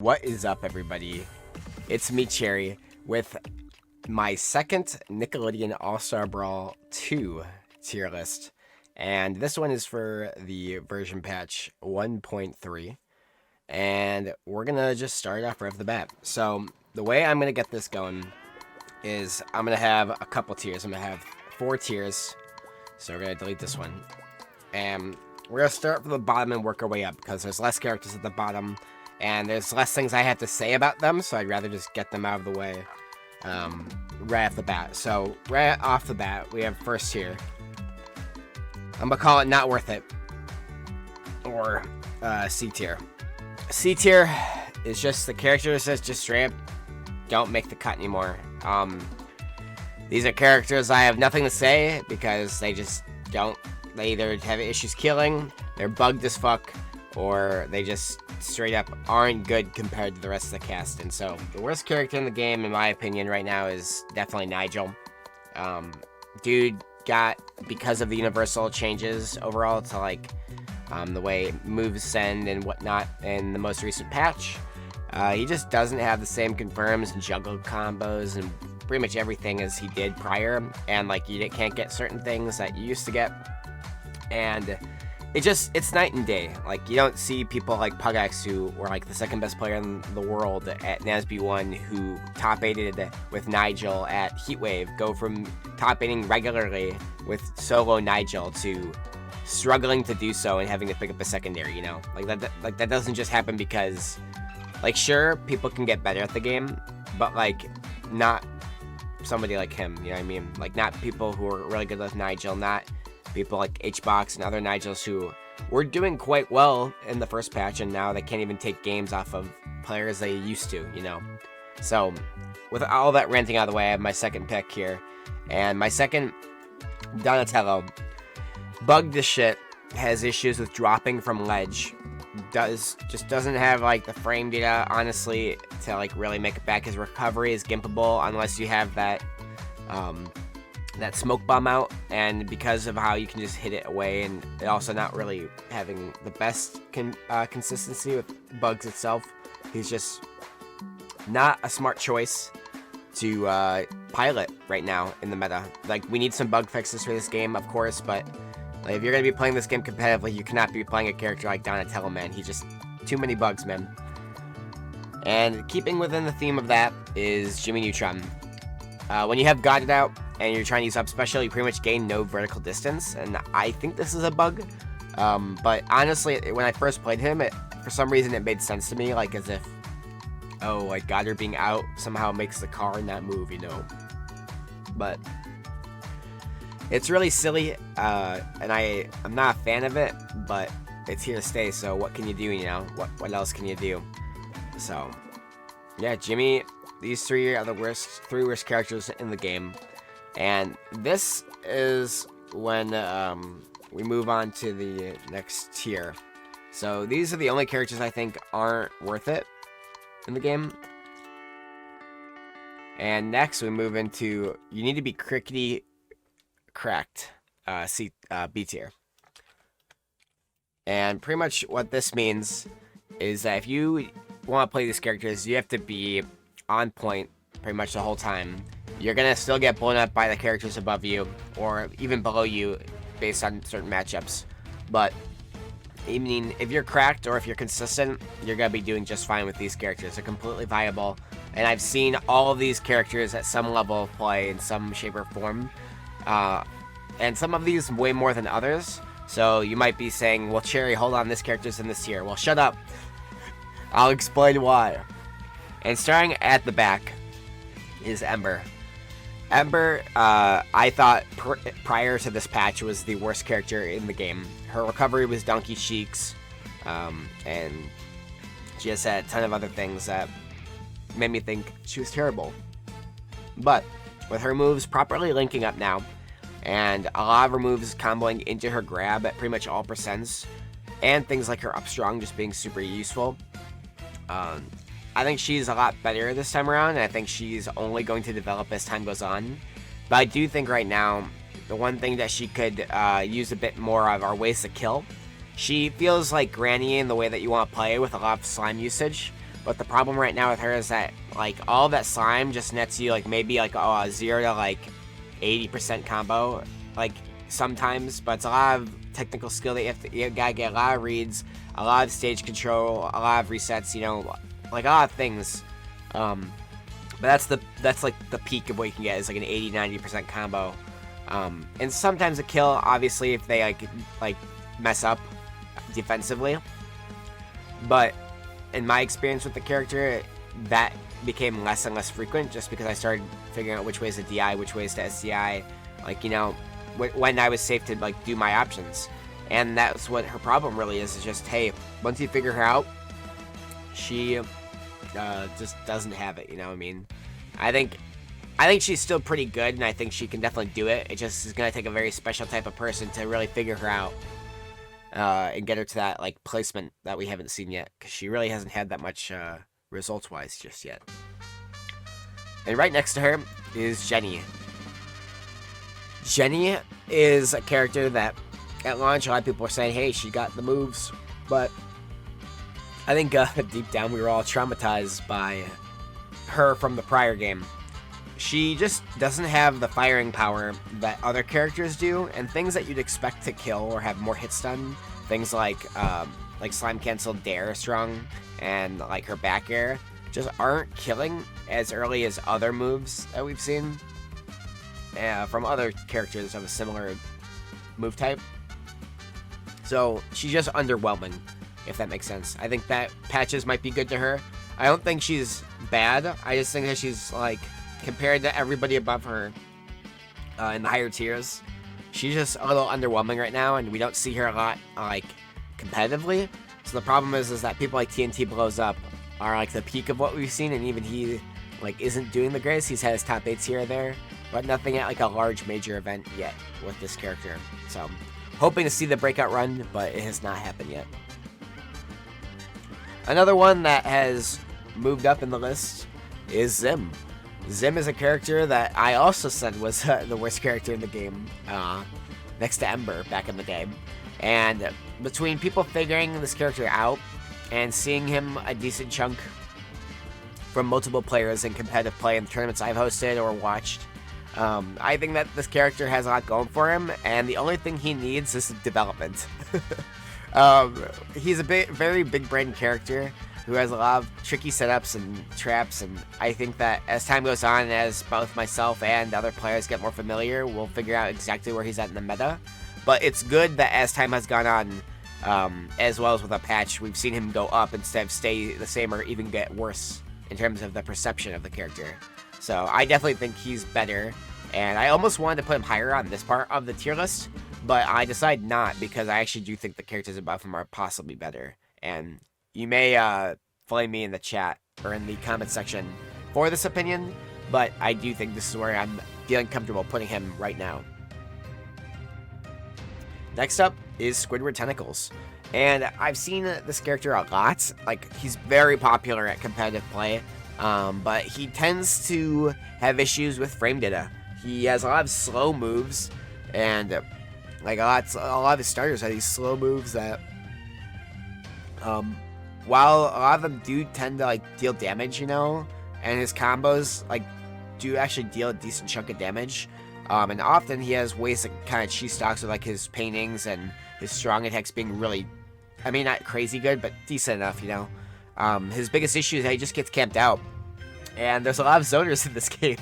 What is up, everybody? It's me, Cherry, with my second Nickelodeon All-Star Brawl 2 tier list. And this one is for the version patch 1.3. And we're going to just start off right off the bat. So the way I'm going to get this going is I'm going to have a couple tiers. I'm going to have 4 tiers. So we're going to delete this one. And we're going to start from the bottom and work our way up because there's less characters at the bottom. And there's less things I have to say about them, so I'd rather just get them out of the way right off the bat. So, right off the bat, we have first tier. I'm going to call it Not Worth It. Or C tier. C tier is just the characters that just straight up don't make the cut anymore. These are characters I have nothing to say because they just don't. They either have issues killing, they're bugged as fuck, or they just straight up aren't good compared to the rest of the cast. And so the worst character in the game, in my opinion, right now is definitely Nigel. Dude got, because of the universal changes overall to like the way moves send and whatnot in the most recent patch, he just doesn't have the same confirms and juggle combos and pretty much everything as he did prior. And like you can't get certain things that you used to get. And it's night and day. Like, you don't see people like Pugex, who were like the second best player in the world at NASB2, who top 8'd with Nigel at Heatwave, go from top 8ing regularly with solo Nigel to struggling to do so and having to pick up a secondary, you know? Like that doesn't just happen because, like, sure, people can get better at the game, but like, not somebody like him, you know what I mean? Like, not people who are really good with Nigel, not people like HBox and other Nigels who were doing quite well in the first patch, and now they can't even take games off of players they used to, you know? So, with all that ranting out of the way, I have my second pick here. And my second, Donatello. Bugged as shit, has issues with dropping from ledge. Just doesn't have, like, the frame data, honestly, to, like, really make it back. His recovery is gimpable unless you have that smoke bomb out, and because of how you can just hit it away, and it also not really having the best consistency with bugs itself, he's just not a smart choice to pilot right now in the meta. Like, we need some bug fixes for this game, of course, but like, if you're going to be playing this game competitively, you cannot be playing a character like Donatello, man. He just, too many bugs, man. And keeping within the theme of that is Jimmy Neutron. When you have Guarded out and you're trying to use up special, you pretty much gain no vertical distance, and I think this is a bug. But honestly, when I first played him, for some reason it made sense to me, like as if, oh, like Goddard being out somehow makes the car not move, you know. But it's really silly, and I'm not a fan of it, but it's here to stay, so what can you do, you know? What else can you do? So, yeah, Jimmy, these three are the three worst characters in the game. And this is when we move on to the next tier. So these are the only characters I think aren't worth it in the game. And next we move into, you need to be crickety cracked, B tier. And pretty much what this means is that if you want to play these characters, you have to be on point pretty much the whole time. You're gonna still get blown up by the characters above you, or even below you, based on certain matchups. But, I mean, if you're cracked or if you're consistent, you're gonna be doing just fine with these characters. They're completely viable, and I've seen all of these characters at some level of play in some shape or form. And some of these way more than others. So you might be saying, well, Cherry, hold on, this character's in this tier. Well, shut up. I'll explain why. And starting at the back is Ember. Ember, I thought prior to this patch was the worst character in the game. Her recovery was donkey cheeks, and she just had a ton of other things that made me think she was terrible. But with her moves properly linking up now, and a lot of her moves comboing into her grab at pretty much all percents, and things like her up strong just being super useful, I think she's a lot better this time around, and I think she's only going to develop as time goes on. But I do think right now, the one thing that she could use a bit more of are ways to kill. She feels like Granny in the way that you want to play with a lot of slime usage, But the problem right now with her is that, like, all that slime just nets you, like, maybe, like, a 0 to, like, 80% combo, like, sometimes. But it's a lot of technical skill that you gotta get a lot of reads, a lot of stage control, a lot of resets, you know, like, a lot of things. But that's, like, the peak of what you can get is, like, an 80-90% combo. And sometimes a kill, obviously, if they, like, mess up defensively. But in my experience with the character, that became less and less frequent just because I started figuring out which ways to DI, which ways to SCI, like, you know, when I was safe to, like, do my options. And that's what her problem really is just, hey, once you figure her out, she just doesn't have it, you know what I mean? I think she's still pretty good, and I think she can definitely do it. It just is going to take a very special type of person to really figure her out. And get her to that, like, placement that we haven't seen yet, because she really hasn't had that much results-wise just yet. And right next to her is Jenny. Jenny is a character that, at launch, a lot of people were saying, hey, she got the moves, but I think deep down we were all traumatized by her from the prior game. She just doesn't have the firing power that other characters do, and things that you'd expect to kill or have more hits done, things like Slime Cancel Dare Strong and, like, her back air, just aren't killing as early as other moves that we've seen from other characters of a similar move type. So she's just underwhelming, if that makes sense. I think that patches might be good to her. I don't think she's bad. I just think that she's, like, compared to everybody above her in the higher tiers, she's just a little underwhelming right now, and we don't see her a lot, like, competitively. So the problem is that people like TNT Blows Up are, like, the peak of what we've seen, and even he, like, isn't doing the greatest. He's had his top 8s here or there, but nothing at, like, a large major event yet with this character. So I'm hoping to see the breakout run, but it has not happened yet. Another one that has moved up in the list is Zim. Zim is a character that I also said was the worst character in the game, next to Ember back in the game. And between people figuring this character out and seeing him a decent chunk from multiple players in competitive play in the tournaments I've hosted or watched, I think that this character has a lot going for him, and the only thing he needs is development. He's a very big brain character who has a lot of tricky setups and traps, and I think that as time goes on, and as both myself and other players get more familiar, we'll figure out exactly where he's at in the meta. But it's good that as time has gone on, as well as with a patch, we've seen him go up instead of stay the same or even get worse in terms of the perception of the character. So I definitely think he's better, and I almost wanted to put him higher on this part of the tier list, but I decided not, because I actually do think the characters above him are possibly better. And you may flame me in the chat or in the comment section for this opinion, but I do think this is where I'm feeling comfortable putting him right now. Next up is Squidward Tentacles. And I've seen this character a lot. Like, he's very popular at competitive play, but he tends to have issues with frame data. He has a lot of slow moves, and like a lot of his starters have these slow moves that, while a lot of them do tend to, like, deal damage, you know, and his combos, like, do actually deal a decent chunk of damage, and often he has ways to kind of cheese stocks with, like, his paintings and his strong attacks being really, I mean, not crazy good, but decent enough, you know. His biggest issue is that he just gets camped out, and there's a lot of zoners in this game.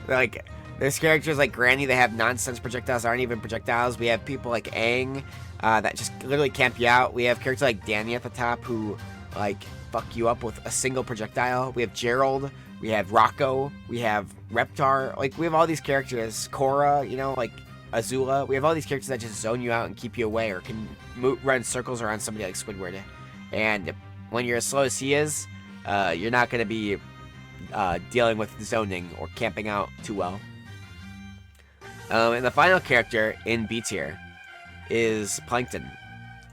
Like, there's characters like Granny that have nonsense projectiles that aren't even projectiles. We have people like Aang that just literally camp you out. We have characters like Danny at the top who, like, fuck you up with a single projectile. We have Gerald. We have Rocco. We have Reptar. Like, we have all these characters. Korra, you know, like Azula. We have all these characters that just zone you out and keep you away, or can run circles around somebody like Squidward. And when you're as slow as he is, you're not going to be dealing with zoning or camping out too well. And the final character in B tier is Plankton.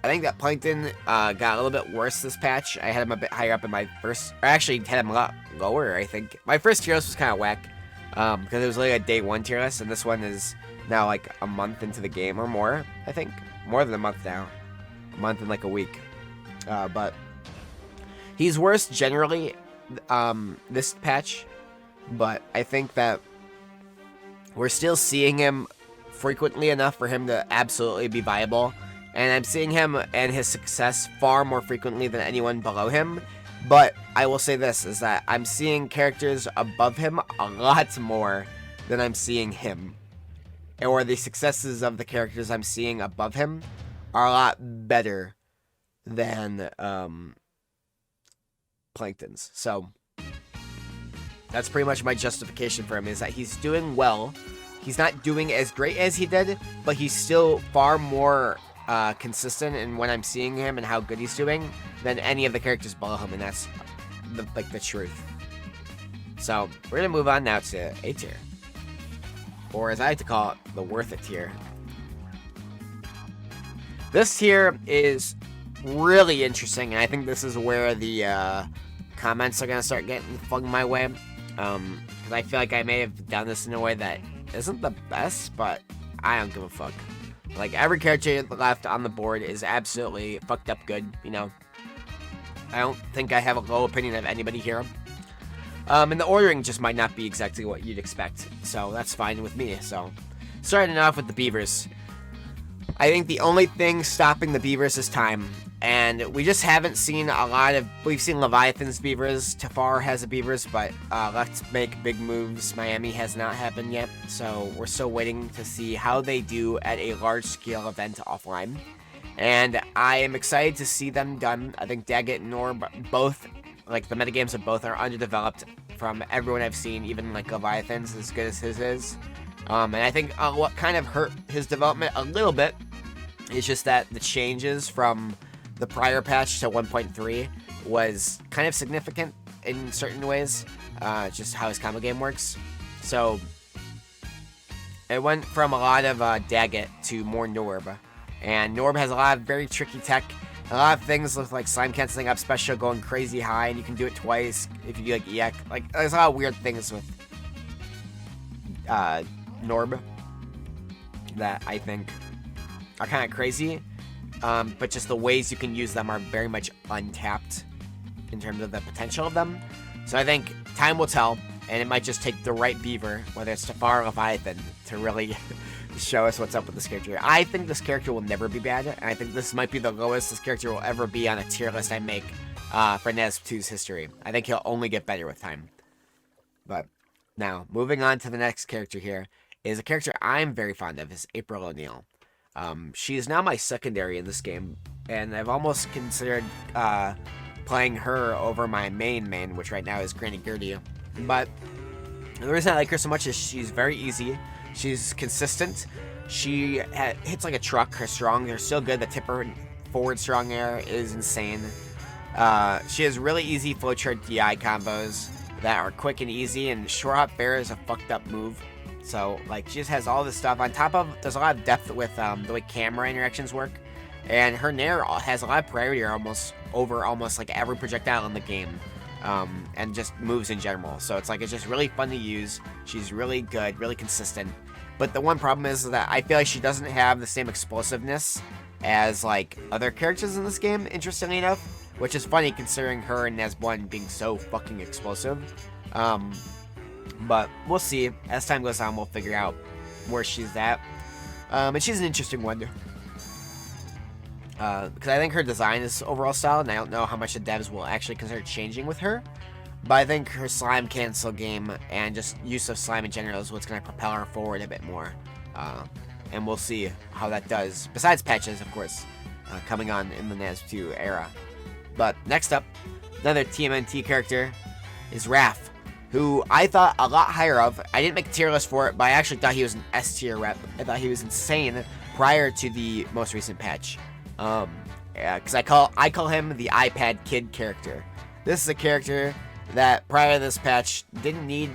I think that Plankton got a little bit worse this patch. I had him a bit higher up in my first, or actually had him a lot lower, I think. My first tier list was kind of whack, because it was like a day 1 tier list, and this one is now like a month into the game or more, I think. More than a month now. A month and like a week. But He's worse generally this patch, but I think that we're still seeing him frequently enough for him to absolutely be viable. And I'm seeing him and his success far more frequently than anyone below him. But I will say this, is that I'm seeing characters above him a lot more than I'm seeing him. Or the successes of the characters I'm seeing above him are a lot better than Plankton's. So that's pretty much my justification for him, is that he's doing well. He's not doing as great as he did, but he's still far more consistent in when I'm seeing him and how good he's doing than any of the characters below him, and that's the truth. So we're gonna move on now to A tier, or as I like to call it, the worth it tier. This tier is really interesting, and I think this is where the comments are gonna start getting flung my way, because I feel like I may have done this in a way that isn't the best, but I don't give a fuck. Like, every character left on the board is absolutely fucked up good, you know? I don't think I have a low opinion of anybody here. And the ordering just might not be exactly what you'd expect, so that's fine with me. So, starting off with the Beavers. I think the only thing stopping the Beavers is time. And we just haven't seen a lot of... We've seen Leviathan's Beavers, Tafar has a Beavers, but Let's Make Big Moves Miami has not happened yet. So we're still waiting to see how they do at a large-scale event offline. And I am excited to see them done. I think Daggett and Norb both, like the metagames of both, are underdeveloped from everyone I've seen, even like Leviathan's as good as his is. And I think what kind of hurt his development a little bit is just that the changes from the prior patch to 1.3 was kind of significant in certain ways, just how his combo game works. So it went from a lot of Daggett to more Norb, and Norb has a lot of very tricky tech. A lot of things with like slime canceling up special going crazy high, and you can do it twice if you do like EX. Like, there's a lot of weird things with Norb that I think are kind of crazy. But just the ways you can use them are very much untapped in terms of the potential of them. So I think time will tell, and it might just take the right Beaver, whether it's Tafar or Leviathan, to really show us what's up with this character. I think this character will never be bad, and I think this might be the lowest this character will ever be on a tier list I make for NASB2's history. I think he'll only get better with time. But now, moving on to the next character here, is a character I'm very fond of, is April O'Neil. She is now my secondary in this game, and I've almost considered playing her over my main, which right now is Granny Gertie. But the reason I like her so much is she's very easy, she's consistent, she hits like a truck, her strong, they're so good, the tipper forward strong air is insane. She has really easy flowchart DI combos that are quick and easy, and short hop fair is a fucked up move. So, like, she just has all this stuff. On top of, there's a lot of depth with the way camera interactions work. And her Nair has a lot of priority over almost like every projectile in the game. And just moves in general. So it's like, it's just really fun to use. She's really good, really consistent. But the one problem is that I feel like she doesn't have the same explosiveness as, like, other characters in this game, interestingly enough. Which is funny considering her and NASB1 being so fucking explosive. But we'll see. As time goes on, we'll figure out where she's at. And she's an interesting one. Because I think her design is overall solid, and I don't know how much the devs will actually consider changing with her. But I think her slime cancel game and just use of slime in general is what's going to propel her forward a bit more. And we'll see how that does. Besides patches, of course, coming on in the NASB2 era. But next up, another TMNT character is Raph, who I thought a lot higher of. I didn't make a tier list for it, but I actually thought he was an S tier rep. I thought he was insane prior to the most recent patch. Because I call him the iPad kid character. This is a character that prior to this patch didn't need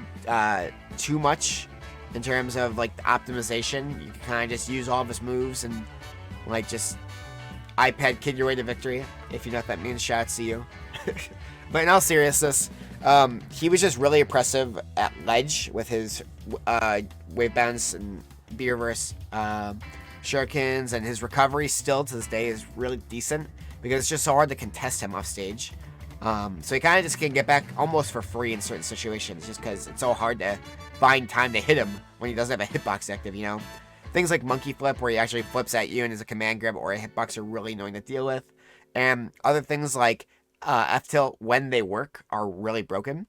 too much in terms of like the optimization. You can kind of just use all of his moves and like just iPad kid your way to victory. If you know what that means, shout out to you. But in all seriousness, he was just really impressive at ledge with his wave bounce and B-reverse shurikens, and his recovery still to this day is really decent because it's just so hard to contest him off stage. So he kind of just can get back almost for free in certain situations, just because it's so hard to find time to hit him when he doesn't have a hitbox active, you know? Things like Monkey Flip, where he actually flips at you and is a command grab or a hitbox, are really annoying to deal with. And other things like F-tilt, when they work, are really broken.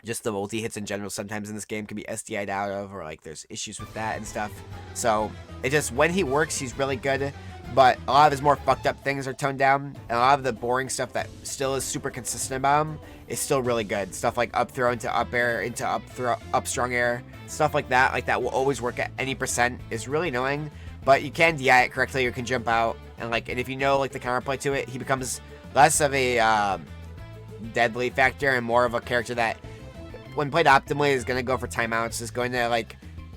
Just the multi-hits in general sometimes in this game can be SDI'd out of, or like there's issues with that and stuff. So it just, when he works, he's really good, but a lot of his more fucked up things are toned down, and a lot of the boring stuff that still is super consistent about him is still really good. Stuff like up throw into up air, into up throw, up strong air, stuff like that will always work at any percent, is really annoying, but you can DI it correctly, or can jump out, and if you know like the counterplay to it, he becomes less of a deadly factor and more of a character that, when played optimally, is going to go for timeouts, is going to,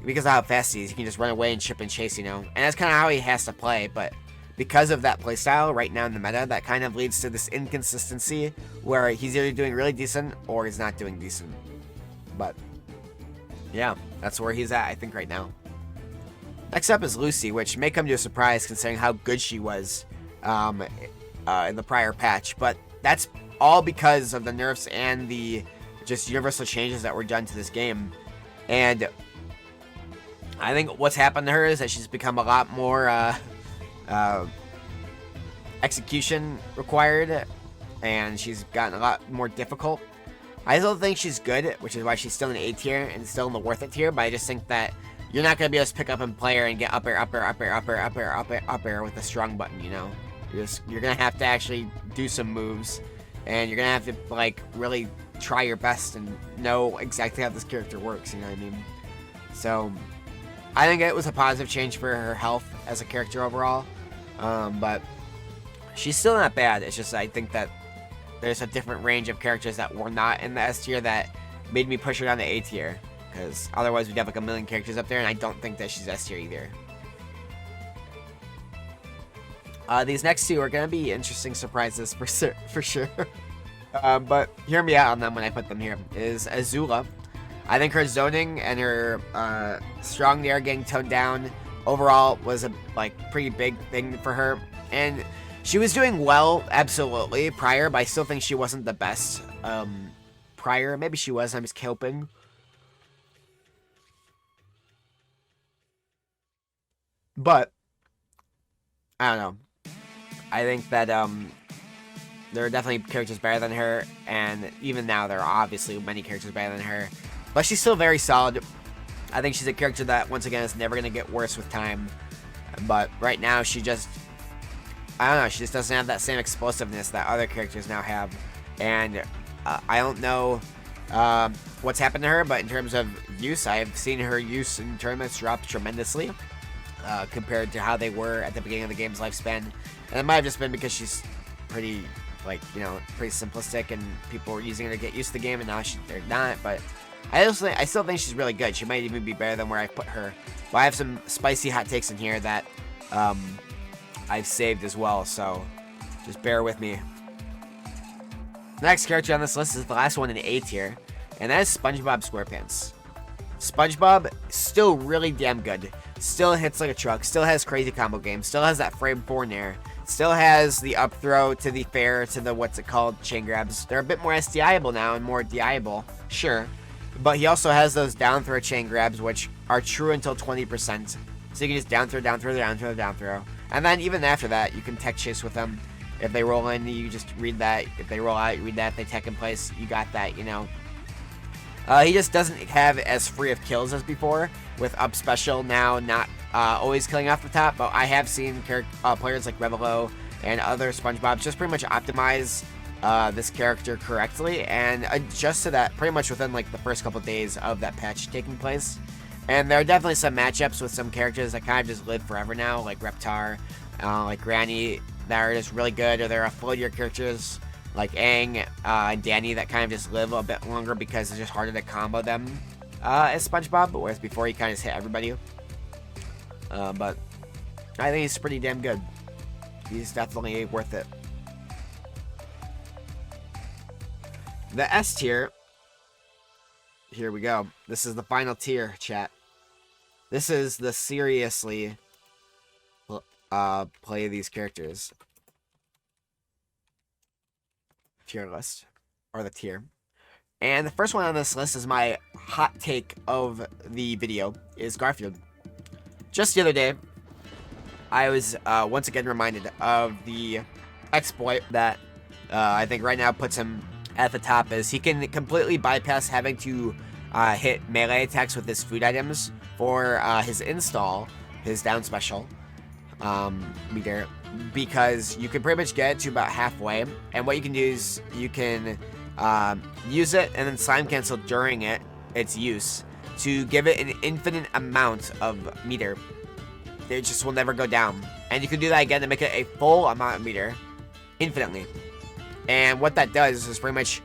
because of how fast he is, he can just run away and chip and chase, you know? And that's kind of how he has to play, but because of that playstyle right now in the meta, that kind of leads to this inconsistency where he's either doing really decent or he's not doing decent. But, yeah, that's where he's at, I think, right now. Next up is Lucy, which may come to a surprise considering how good she was in the prior patch, but that's all because of the nerfs and the just universal changes that were done to this game. And I think what's happened to her is that she's become a lot more execution required, and she's gotten a lot more difficult. I still think she's good, which is why she's still in A tier and still in the worth it tier, but I just think that you're not going to be able to pick up and play her and get up air with a strong button, you know? You're going to have to actually do some moves, and you're going to have to, really try your best and know exactly how this character works, you know what I mean? So, I think it was a positive change for her health as a character overall, but she's still not bad. It's just I think that there's a different range of characters that were not in the S tier that made me push her down to A tier, because otherwise we'd have a million characters up there, and I don't think that she's S tier either. These next two are going to be interesting surprises for sure. But hear me out on them when I put them here. Is Azula. I think her zoning and her strong nair getting toned down overall was a pretty big thing for her. And she was doing well, absolutely, prior, but I still think she wasn't the best prior. Maybe she was, I'm just hoping. But, I don't know. I think that there are definitely characters better than her, and even now there are obviously many characters better than her. But she's still very solid. I think she's a character that, once again, is never going to get worse with time. But right now, she just, I don't know, she just doesn't have that same explosiveness that other characters now have. And I don't know what's happened to her, but in terms of use, I have seen her use in tournaments drop tremendously compared to how they were at the beginning of the game's lifespan. And it might have just been because she's pretty, pretty simplistic, and people were using her to get used to the game, and now they're not. But I still think she's really good. She might even be better than where I put her. But I have some spicy hot takes in here that I've saved as well, so just bear with me. The next character on this list is the last one in A tier, and that is SpongeBob SquarePants. SpongeBob, still really damn good. Still hits like a truck, still has crazy combo games, still has that frame 4 nair, still has the up throw to the fair to the, what's it called, chain grabs. They're a bit more SDIable now and more DIable, sure. But he also has those down throw chain grabs, which are true until 20%. So you can just down throw, down throw, down throw, down throw. And then even after that, you can tech chase with them. If they roll in, you just read that. If they roll out, you read that. If they tech in place, you got that, you know. He just doesn't have as free of kills as before, with up special now not always killing off the top, but I have seen players like Revelo and other SpongeBobs just pretty much optimize this character correctly and adjust to that pretty much within the first couple days of that patch taking place. And there are definitely some matchups with some characters that kind of just live forever now, like Reptar, like Granny, that are just really good, or there are floatier characters like Aang and Danny that kind of just live a bit longer because it's just harder to combo them as SpongeBob, whereas before he kind of just hit everybody. But I think he's pretty damn good. He's definitely worth it. The S tier. Here we go. This is the final tier, chat. This is the seriously play these characters. tier list, or the tier. And the first one on this list is my hot take of the video, is Garfield. Just the other day, I was once again reminded of the exploit that I think right now puts him at the top, is he can completely bypass having to hit melee attacks with his food items for his install, his down special meter, because you can pretty much get it to about halfway, and what you can do is you can use it and then slime cancel during its use to give it an infinite amount of meter. It just will never go down, and you can do that again to make it a full amount of meter infinitely. And what that does is pretty much,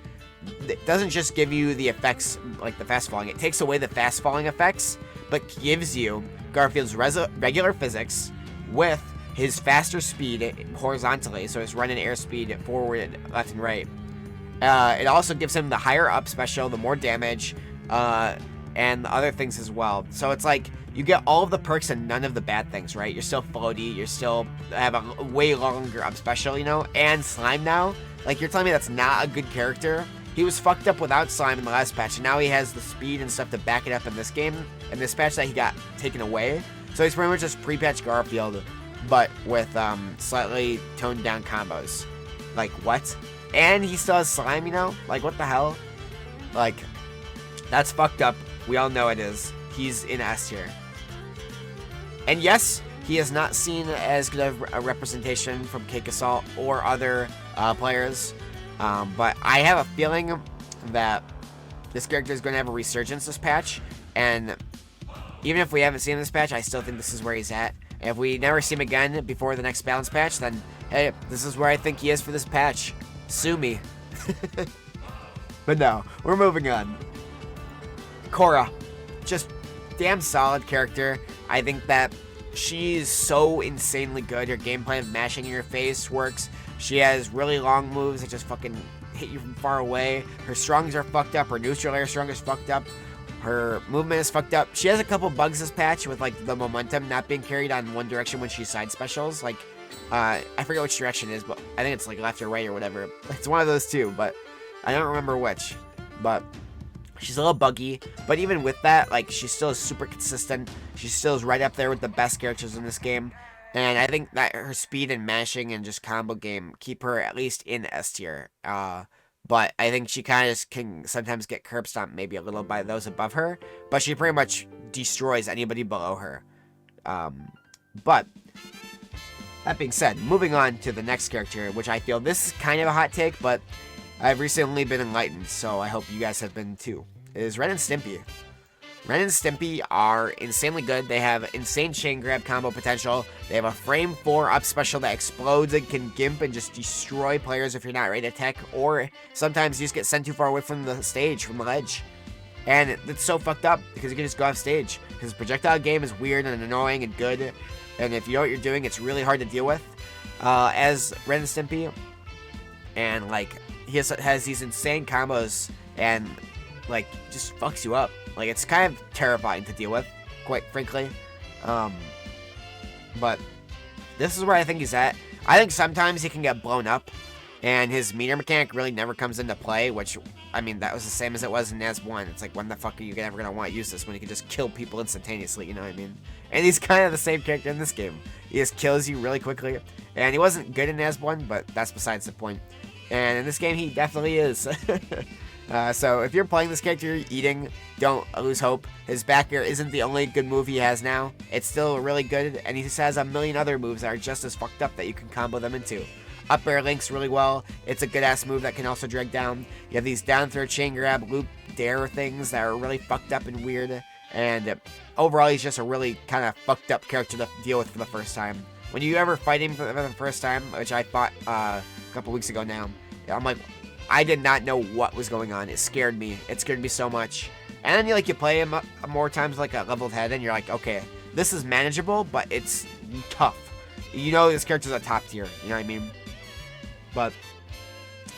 it doesn't just give you the effects like the fast falling, it takes away the fast falling effects, but gives you Garfield's regular physics with his faster speed horizontally, so his run and air speed forward, left, and right. It also gives him the higher up special, the more damage, and other things as well. So it's like, you get all of the perks and none of the bad things, right? You're still floaty, you're still have a way longer up special, you know? And Slime now, like, you're telling me that's not a good character? He was fucked up without Slime in the last patch, and now he has the speed and stuff to back it up in this game, in this patch that he got taken away. So he's pretty much just pre-patch Garfield, but with slightly toned down combos. Like, what? And he still has Slime, you know? Like, what the hell? Like, that's fucked up. We all know it is. He's in S tier. And yes, he has not seen as good of a representation from Cake Assault or other players, but I have a feeling that this character is going to have a resurgence this patch, and even if we haven't seen him this patch, I still think this is where he's at. And if we never see him again before the next balance patch, then hey, this is where I think he is for this patch. Sue me. But no, we're moving on. Korra, just damn solid character. I think that she's so insanely good. Her gameplay of mashing in your face works. She has really long moves that just fucking hit you from far away. Her strongs are fucked up. Her neutral air strong is fucked up. Her movement is fucked up. She has a couple bugs this patch with like the momentum not being carried on one direction when she side specials. Like, I forget which direction it is, but I think it's like left or right or whatever. It's one of those two, but I don't remember which. But she's a little buggy, but even with that, like, she still is super consistent. She still is right up there with the best characters in this game. And I think that her speed and mashing and just combo game keep her at least in S tier. But I think she kind of can sometimes get curb stomped maybe a little by those above her. But she pretty much destroys anybody below her. But that being said, moving on to the next character, which I feel this is kind of a hot take, but I've recently been enlightened, so I hope you guys have been too, is Ren and Stimpy. Ren and Stimpy are insanely good. They have insane chain grab combo potential. They have a frame 4 up special that explodes and can gimp and just destroy players if you're not ready to attack, or sometimes you just get sent too far away from the stage, from the ledge. And it's so fucked up because you can just go off stage, because projectile game is weird and annoying and good, and if you know what you're doing, it's really hard to deal with as Ren and Stimpy. And like, he has these insane combos and like just fucks you up. Like, it's kind of terrifying to deal with, quite frankly. But this is where I think he's at. I think sometimes he can get blown up, and his meter mechanic really never comes into play, which, I mean, that was the same as it was in NASB2. It's like, when the fuck are you ever going to want to use this when you can just kill people instantaneously, you know what I mean? And he's kind of the same character in this game. He just kills you really quickly. And he wasn't good in NASB2, but that's besides the point. And in this game, he definitely is. So if you're playing this character, eating, don't lose hope. His back air isn't the only good move he has now. It's still really good, and he just has a million other moves that are just as fucked up that you can combo them into. Up air links really well. It's a good-ass move that can also drag down. You have these down throw, chain grab, loop, dare things that are really fucked up and weird. And overall, he's just a really kind of fucked up character to deal with for the first time. When you ever fight him for the first time, which I fought a couple weeks ago now, I'm like, I did not know what was going on. It scared me. It scared me so much. And then you play him more times like a leveled head, and you're like, okay, this is manageable, but it's tough. You know this character's a top tier. You know what I mean? But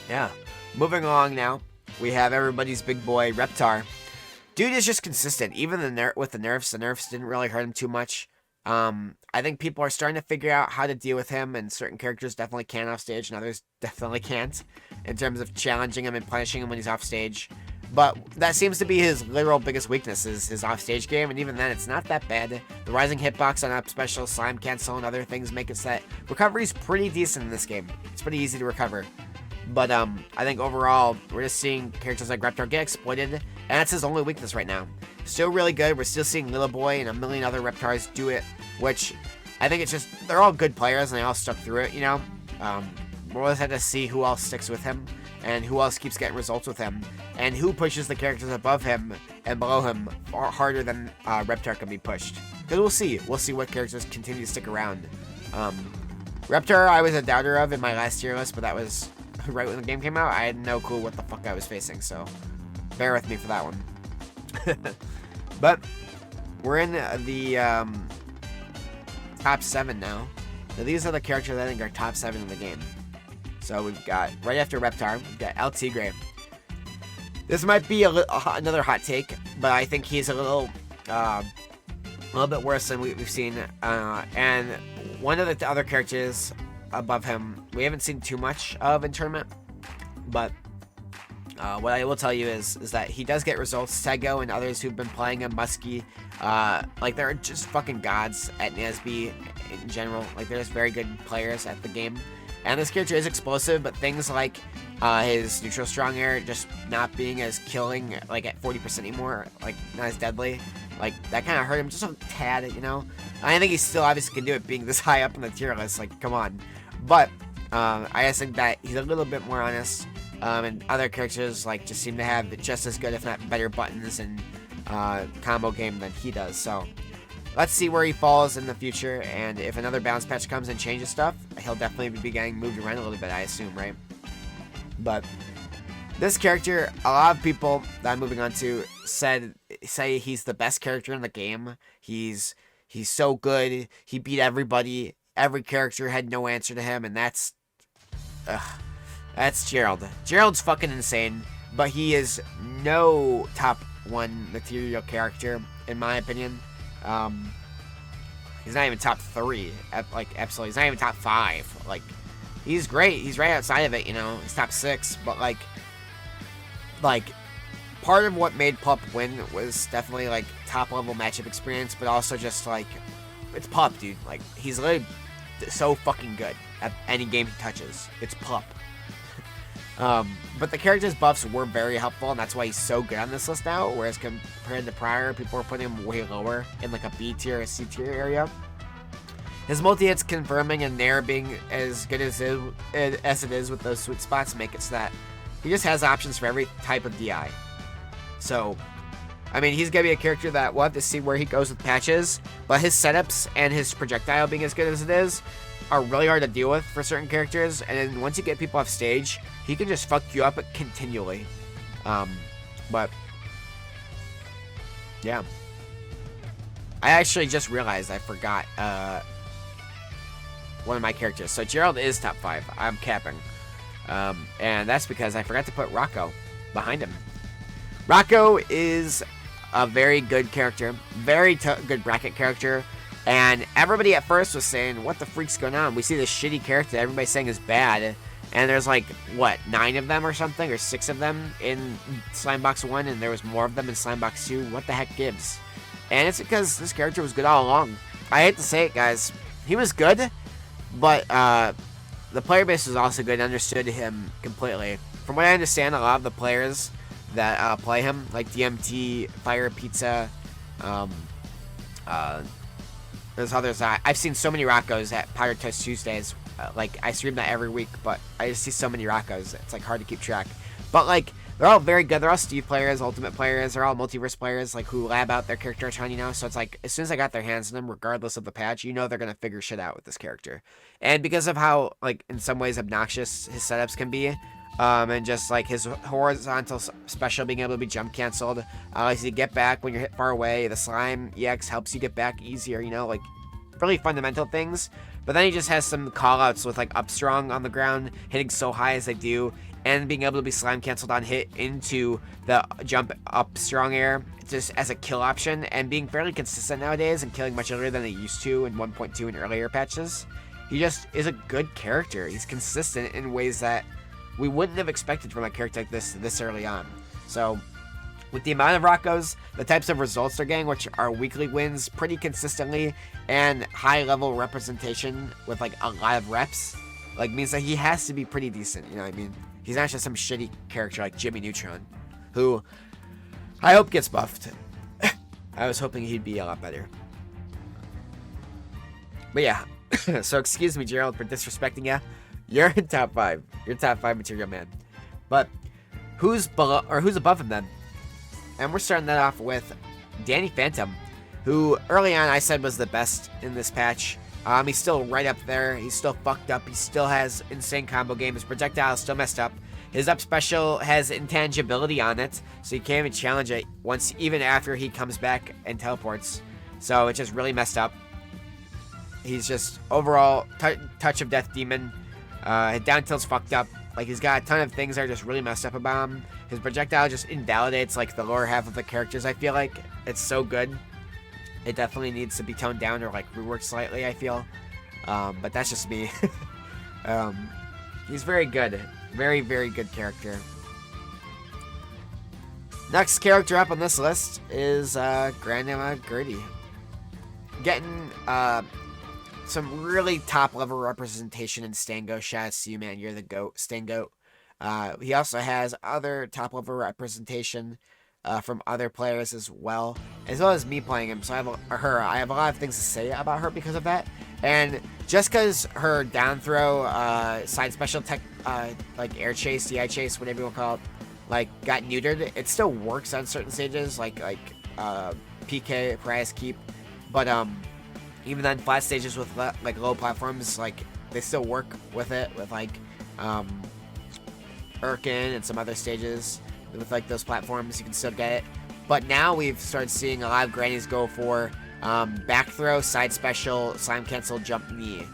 yeah, moving along now, we have everybody's big boy Reptar. Dude is just consistent. Even with the nerfs didn't really hurt him too much. I think people are starting to figure out how to deal with him, and certain characters definitely can off stage, and others definitely can't, in terms of challenging him and punishing him when he's off stage. But that seems to be his literal biggest weakness, is his off-stage game, and even then, it's not that bad. The rising hitbox on up special, slime cancel, and other things make it so that recovery's pretty decent in this game. It's pretty easy to recover. But I think overall, we're just seeing characters like Reptar get exploited, and that's his only weakness right now. Still really good. We're still seeing Little Boy and a million other Reptars do it, which I think it's just, they're all good players, and they all stuck through it, you know? We'll just have to see who else sticks with him, and who else keeps getting results with him, and who pushes the characters above him and below him far harder than Reptar can be pushed. Because we'll see. We'll see what characters continue to stick around. Reptar, I was a doubter of in my last tier list, but that was right when the game came out. I had no clue what the fuck I was facing, so bear with me for that one. But we're in the top 7 now. So these are the characters I think are top 7 in the game. So we've got, right after Reptar, we've got El Tigre. This might be another hot take, but I think he's a little bit worse than we've seen. And one of the other characters above him, we haven't seen too much of in tournament, but what I will tell you is that he does get results. Sego and others who've been playing him, Muskie, like they're just fucking gods at NASB in general. Like they're just very good players at the game. And this character is explosive, but things like his neutral strong air just not being as killing, like at 40% anymore, like not as deadly, like that kind of hurt him just a tad, you know? I think he still obviously can do it being this high up in the tier list, like come on. But I just think that he's a little bit more honest, and other characters like just seem to have just as good, if not better, buttons and combo game than he does. So let's see where he falls in the future, and if another bounce patch comes and changes stuff, he'll definitely be getting moved around a little bit, I assume, right? But this character, a lot of people that I'm moving on to say he's the best character in the game. He's so good. He beat everybody. Every character had no answer to him, and that's Gerald. Gerald's fucking insane, but he is no top 1 material character, in my opinion. He's not even top 3, like, absolutely. He's not even top 5. Like, he's great. He's right outside of it, you know. He's top 6, but, like, part of what made Pup win was definitely, like, top-level matchup experience, but also just, like, it's Pup, dude. Like, he's literally so fucking good at any game he touches. It's Pup. But the character's buffs were very helpful, and that's why he's so good on this list now, whereas compared to prior, people were putting him way lower in like a B tier, a C tier area. His multi-hits confirming and Nair being as good as it is with those sweet spots make it so that he just has options for every type of DI. So, I mean, he's going to be a character that we'll have to see where he goes with patches, but his setups and his projectile being as good as it is are really hard to deal with for certain characters, and then once you get people off stage, he can just fuck you up continually. But yeah, I actually just realized I forgot one of my characters. So Gerald is top 5. I'm capping, and that's because I forgot to put Rocco behind him. Rocco is a very good character, very good bracket character. And everybody at first was saying, what the freak's going on? We see this shitty character that everybody's saying is bad. And there's like, what, 9 of them or something? Or 6 of them in Slimebox 1, and there was more of them in Slimebox 2. What the heck gives? And it's because this character was good all along. I hate to say it, guys. He was good, but the player base was also good and understood him completely. From what I understand, a lot of the players that play him, like DMT, Fire Pizza, there's others. I've seen so many Roccos at Powder Toast Tuesdays. Like, I stream that every week, but I just see so many Roccos. It's, like, hard to keep track. But, like, they're all very good. They're all Steve players, Ultimate players. They're all Multiverse players, like, who lab out their character a ton, you know? So it's, like, as soon as I got their hands on them, regardless of the patch, you know they're going to figure shit out with this character. And because of how, like, in some ways obnoxious his setups can be, and just, like, his horizontal special being able to be jump canceled, allows you to get back when you're hit far away. The Slime EX helps you get back easier, you know, like, really fundamental things. But then he just has some callouts with, like, up strong on the ground, hitting so high as they do. and being able to be slime canceled on hit into the jump up strong air just as a kill option, and being fairly consistent nowadays and killing much earlier than they used to in 1.2 and earlier patches. He just is a good character. He's consistent in ways that we wouldn't have expected from a character like this early on. So with the amount of Rockos, the types of results they're getting, which are weekly wins pretty consistently, and high level representation with like a lot of reps, like means that he has to be pretty decent, you know what I mean? He's not just some shitty character like Jimmy Neutron, who I hope gets buffed. I was hoping he'd be a lot better. But yeah, so excuse me, Gerald, for disrespecting ya. You're in top 5. You're top 5 material man. But who's below or who's above him then? And we're starting that off with Danny Phantom, who early on I said was the best in this patch. He's still right up there. He's still fucked up. He still has insane combo game. His projectile is still messed up. His up special has intangibility on it, so you can't even challenge it once, even after he comes back and teleports. So it's just really messed up. He's just overall touch of death demon. His down tilt's fucked up. Like, he's got a ton of things that are just really messed up about him. His projectile just invalidates like the lower half of the characters. I feel like it's so good. It definitely needs to be toned down or like reworked slightly, I feel. But that's just me. He's very good. Very, very good character. Next character up on this list is Grandma Gertie. Getting some really top level representation in Stango. Shout out to you, man. You're the GOAT, Stangoat. He also has other top level representation from other players as well as me playing him. So I have a lot of things to say about her because of that. And just because her down throw, side special tech, like air chase, DI chase, whatever you want to call it, like got neutered, it still works on certain stages, like PK, Prize Keep. But even on flat stages with like low platforms, like they still work with it with like Irkin and some other stages with like those platforms. You can still get it. But now we've started seeing a lot of grannies go for back throw, side special, slime cancel, jump knee.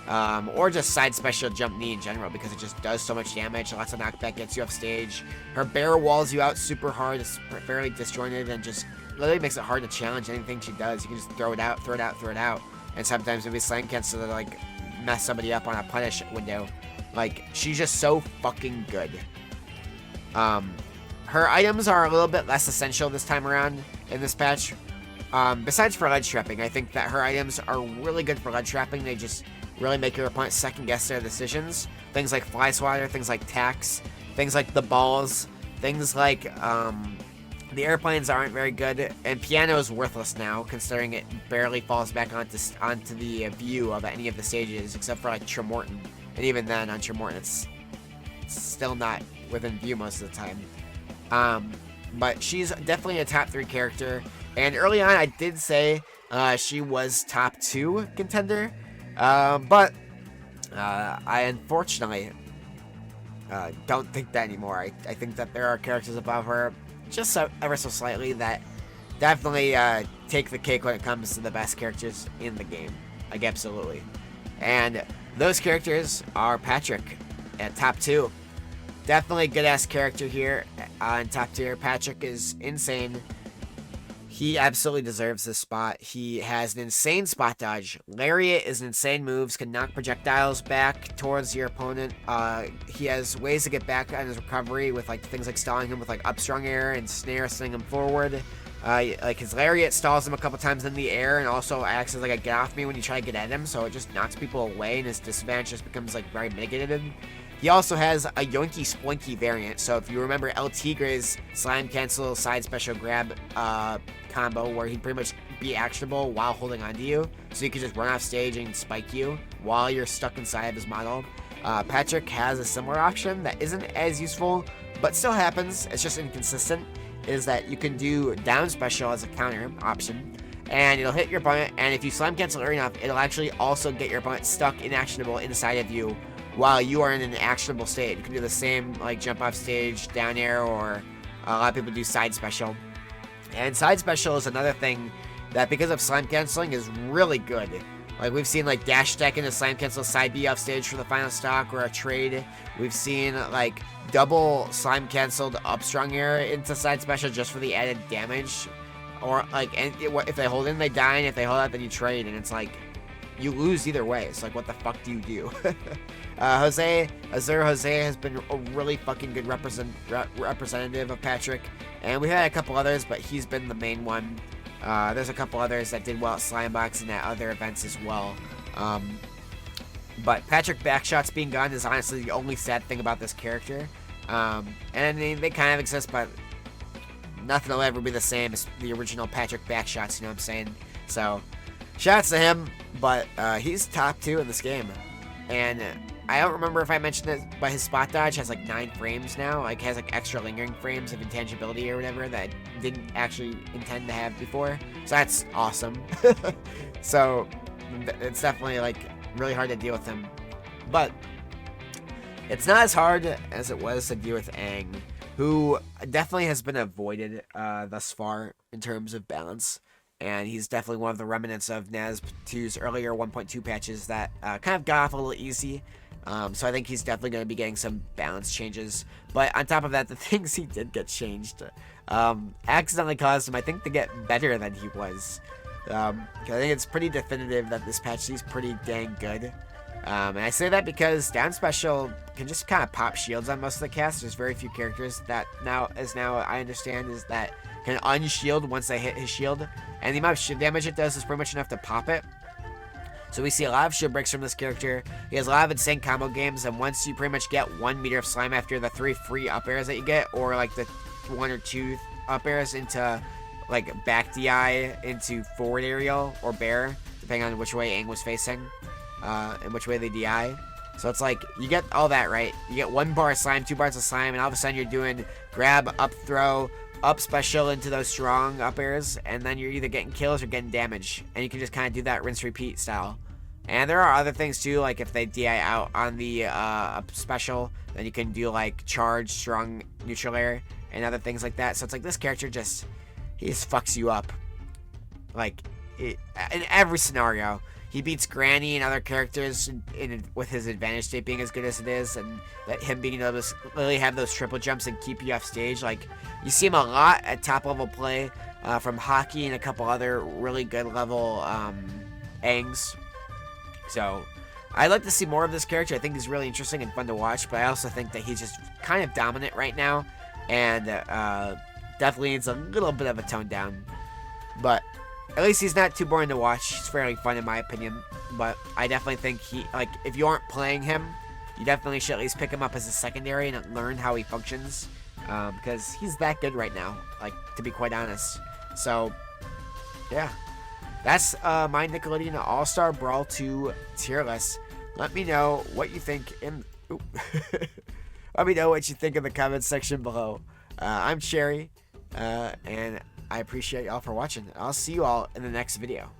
Or just side special jump knee in general, because it just does so much damage. Lots of knockback, gets you off stage. Her bear walls you out super hard. It's fairly disjointed and just literally makes it hard to challenge anything she does. You can just throw it out, throw it out, throw it out. And sometimes maybe slime cancel to like mess somebody up on a punish window. Like, she's just so fucking good. Her items are a little bit less essential this time around in this patch. Besides for ledge trapping, I think that her items are really good for ledge trapping. They just really make your opponent second guess their decisions. Things like fly swatter, things like tax, things like the balls, things like the airplanes aren't very good, and piano is worthless now, considering it barely falls back onto the view of any of the stages, except for like Tremorton. And even then, on Tremorton, it's still not within view most of the time. But she's definitely a top 3 character. And early on, I did say she was top 2 contender. But I unfortunately don't think that anymore. I think that there are characters above her, just ever so slightly, that definitely take the cake when it comes to the best characters in the game. Like, absolutely. And those characters are Patrick at top 2. Definitely a good-ass character here in top tier. Patrick is insane. He absolutely deserves this spot. He has an insane spot dodge. Lariat is an insane moves, can knock projectiles back towards your opponent. He has ways to get back on his recovery with like things like stalling him with like up strong air and snare, sending him forward. Like his Lariat stalls him a couple times in the air and also acts as like a get off me when you try to get at him, so it just knocks people away and his disadvantage just becomes like very mitigated. He also has a Yoinky Splinky variant, so if you remember El Tigre's slime cancel side special grab combo where he'd pretty much be actionable while holding onto you, so you could just run off stage and spike you while you're stuck inside of his model. Patrick has a similar option that isn't as useful, but still happens. It's just inconsistent. Is that you can do down special as a counter option, and it'll hit your opponent, and if you slime cancel early enough, it'll actually also get your opponent stuck inactionable inside of you while you are in an actionable state. You can do the same, like jump off stage, down air, or a lot of people do side special. And side special is another thing that, because of slime canceling, is really good Like, we've seen, like, dash deck into slime cancel side B off stage for the final stock or a trade. We've seen, like, double slime canceled up strong air into side special just for the added damage. Or, like, and if they hold in, they die, and if they hold out, then you trade. And it's like, you lose either way. It's like, what the fuck do you do? Azure Jose has been a really fucking good representative of Patrick. And we had a couple others, but he's been the main one. There's a couple others that did well at Slimebox and at other events as well. But Patrick backshots being gone is honestly the only sad thing about this character. And I mean, they kind of exist, but nothing will ever be the same as the original Patrick backshots, you know what I'm saying? So, shouts to him, but he's top 2 in this game. And I don't remember if I mentioned it, but his spot dodge has like 9 frames now. Like, has like extra lingering frames of intangibility or whatever that I didn't actually intend to have before. So that's awesome. So it's definitely like really hard to deal with him. But it's not as hard as it was to deal with Aang, who definitely has been avoided thus far in terms of balance. And he's definitely one of the remnants of NASB2's earlier 1.2 patches that kind of got off a little easy. So I think he's definitely going to be getting some balance changes. But on top of that, the things he did get changed accidentally caused him, I think, to get better than he was. I think it's pretty definitive that this patch is pretty dang good. And I say that because down special can just kind of pop shields on most of the cast. There's very few characters that now I understand is that can unshield once they hit his shield. And the amount of shield damage it does is pretty much enough to pop it. So we see a lot of shield breaks from this character. He has a lot of insane combo games, and once you pretty much get 1 meter of slime after the 3 free up airs that you get, or like the 1 or 2 up airs into like back DI into forward aerial or bear, depending on which way Aang was facing, and which way they DI. So it's like, you get all that, right? You get 1 bar of slime, 2 bars of slime, and all of a sudden you're doing grab, up throw, up special into those strong up airs, and then you're either getting kills or getting damage. And you can just kind of do that rinse repeat style. And there are other things too, like if they DI out on the up special, then you can do like charge, strong, neutral air, and other things like that. So it's like this character he just fucks you up. Like, in every scenario. He beats Granny and other characters with his advantage state being as good as it is, and that him being able to really have those triple jumps and keep you off stage. Like, you see him a lot at top level play from Hockey and a couple other really good level Aangs. So I'd like to see more of this character. I think he's really interesting and fun to watch, but I also think that he's just kind of dominant right now, and definitely needs a little bit of a tone down. But at least he's not too boring to watch. He's fairly fun in my opinion. But I definitely think if you aren't playing him, you definitely should at least pick him up as a secondary and learn how he functions. Because he's that good right now, like, to be quite honest. So, yeah. That's my Nickelodeon All-Star Brawl 2 tier list. Let me know what you think let me know what you think in the comments section below. I'm Cherry, and I appreciate y'all for watching. I'll see you all in the next video.